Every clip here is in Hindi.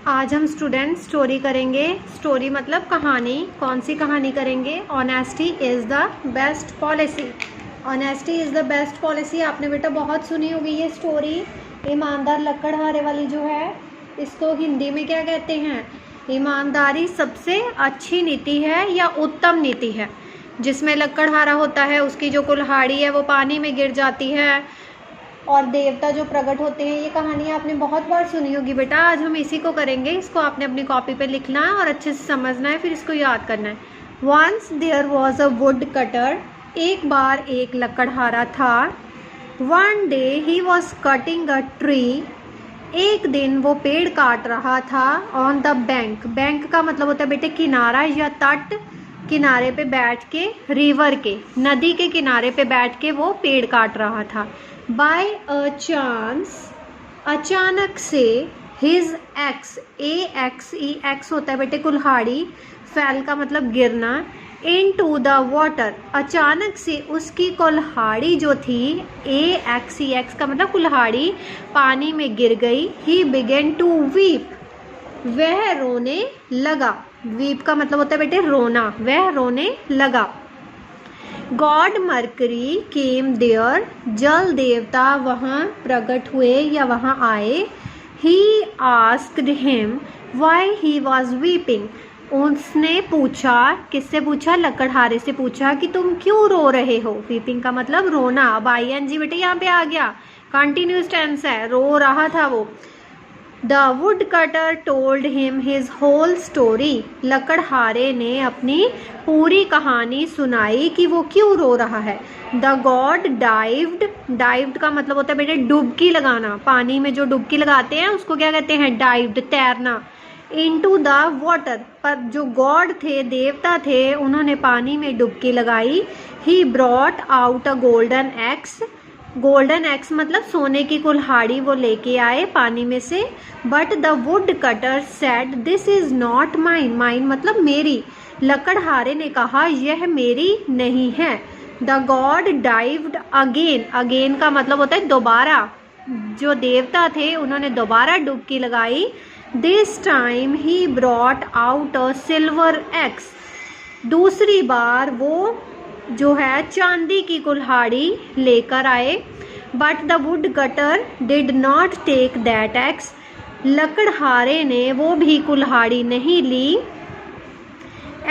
आज हम स्टूडेंट स्टोरी करेंगे। स्टोरी मतलब कहानी। कौन सी कहानी करेंगे? Honesty is the best policy. Honesty is the best policy आपने बेटा बहुत सुनी होगी ये स्टोरी। ईमानदार लकड़हारे वाली जो है, इसको हिंदी में क्या कहते हैं? ईमानदारी सबसे अच्छी नीति है या उत्तम नीति है। जिसमें लकड़हारा होता है उसकी जो कुल्हाड़ी है वो पानी में गिर जाती है और देवता जो प्रकट होते हैं। ये कहानी आपने बहुत बार सुनी होगी बेटा। आज हम इसी को करेंगे। इसको आपने अपनी कॉपी पे लिखना है और अच्छे से समझना है, फिर इसको याद करना है। Once there was a woodcutter. एक बार एक लकड़हारा था। One day he was cutting a tree. एक दिन वो पेड़ काट रहा था। On the bank. बैंक का मतलब होता है बेटे किनारा या तट। किनारे पे बैठ के, रिवर के, नदी के किनारे पे बैठ के वो पेड़ काट रहा था। बाय अ चांस, अचानक से, हिज एक्स, एक्स होता है बेटे कुल्हाड़ी, फैल का मतलब गिरना, इनटू द वाटर, अचानक से उसकी कुल्हाड़ी जो थी, एक्स का मतलब कुल्हाड़ी, पानी में गिर गई। ही बिगेन टू वीप, वह रोने लगा। वीप का मतलब होता है बेटे रोना। वह रोने लगा। गॉड मरकरी केम देयर, जल देवता वहाँ प्रकट हुए या वहाँ आए। He asked him why he was weeping, उसने पूछा, किससे पूछा? लकड़हारे से पूछा कि तुम क्यों रो रहे हो। वीपिंग का मतलब रोना। अब ING बेटे यहाँ पे आ गया, कंटिन्यूस टेंस है, रो रहा था वो। The woodcutter told him his whole story. लकड़हारे ने अपनी पूरी कहानी सुनाई कि वो क्यों रो रहा है। The god dived, dived का मतलब होता है बेटे डुबकी लगाना। पानी में जो डुबकी लगाते हैं उसको क्या कहते हैं? dived, तैरना। Into the water, पर जो गॉड थे, देवता थे, उन्होंने पानी में डुबकी लगाई। He brought out a golden axe. Golden x मतलब सोने की कुल्हाड़ी वो लेके आए पानी में से। But the wood cutter said this is not mine, mine मतलब मेरी। लकड़हारे ने कहा यह मेरी नहीं है। The God dived again, again का मतलब होता है दोबारा। जो देवता थे उन्होंने दोबारा डुबकी लगाई। This time he brought out a silver x, दूसरी बार वो जो है चांदी की कुल्हाड़ी लेकर आए। But the wood cutter did not take that axe, लकड़हारे ने वो भी कुल्हाड़ी नहीं ली।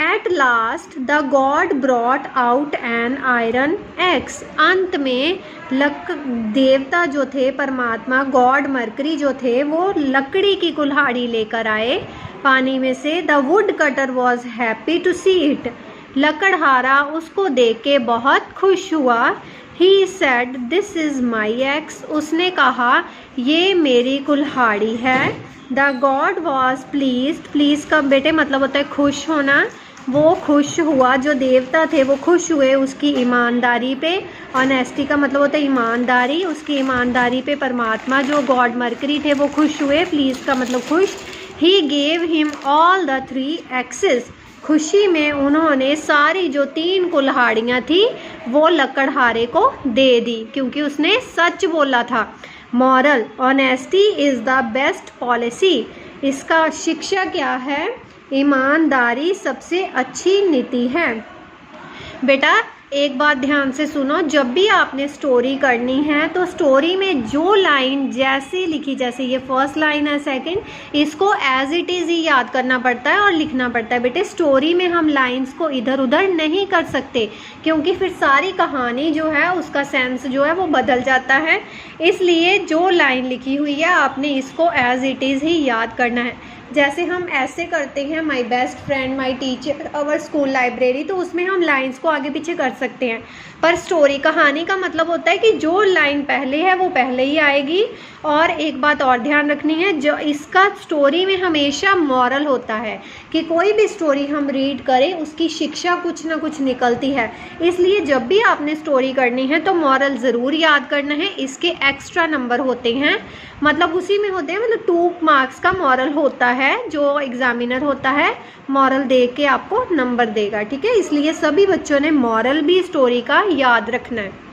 At last the god brought out an iron axe, अंत में देवता जो थे, परमात्मा गॉड मरकरी जो थे, वो लकड़ी की कुल्हाड़ी लेकर आए पानी में से। The wood cutter was happy to see it, लकड़हारा उसको देख के बहुत खुश हुआ। He said this is my axe, उसने कहा ये मेरी कुल्हाड़ी है। The god was pleased, please का बेटे मतलब होता है खुश होना। वो खुश हुआ, जो देवता थे वो खुश हुए उसकी ईमानदारी पे। ऑनेस्टी का मतलब होता है ईमानदारी, उसकी ईमानदारी पे परमात्मा जो गॉड मरकरी थे वो खुश हुए। प्लीज का मतलब खुश। He gave him all the 3 axes, खुशी में उन्होंने सारी जो 3 कुल्हाड़ियाँ थी वो लकड़हारे को दे दी, क्योंकि उसने सच बोला था। Moral, honesty is the best policy, इसका शिक्षा क्या है? ईमानदारी सबसे अच्छी नीति है। बेटा एक बात ध्यान से सुनो, जब भी आपने स्टोरी करनी है तो स्टोरी में जो लाइन जैसे लिखी, जैसे ये फर्स्ट लाइन है, सेकंड, इसको एज इट इज़ ही याद करना पड़ता है और लिखना पड़ता है। बेटे स्टोरी में हम लाइंस को इधर उधर नहीं कर सकते, क्योंकि फिर सारी कहानी जो है उसका सेंस जो है वो बदल जाता है। इसलिए जो लाइन लिखी हुई है आपने इसको एज इट इज़ ही याद करना है। जैसे हम ऐसे करते हैं, my best friend, my teacher, our school library, तो उसमें हम लाइंस को आगे पीछे कर सकते हैं। पर स्टोरी, कहानी का मतलब होता है कि जो लाइन पहले है वो पहले ही आएगी। और एक बात और ध्यान रखनी है, जो इसका स्टोरी में हमेशा मॉरल होता है कि कोई भी स्टोरी हम रीड करें उसकी शिक्षा कुछ ना कुछ निकलती है। इसलिए जब भी आपने स्टोरी करनी है तो मॉरल ज़रूर याद करना है। इसके एक्स्ट्रा नंबर होते हैं, मतलब उसी में होते हैं, मतलब 2 मार्क्स का मॉरल होता है। जो एग्जामिनर होता है मॉरल दे के आपको नंबर देगा, ठीक है। इसलिए सभी बच्चों ने मॉरल भी स्टोरी का याद रखना है।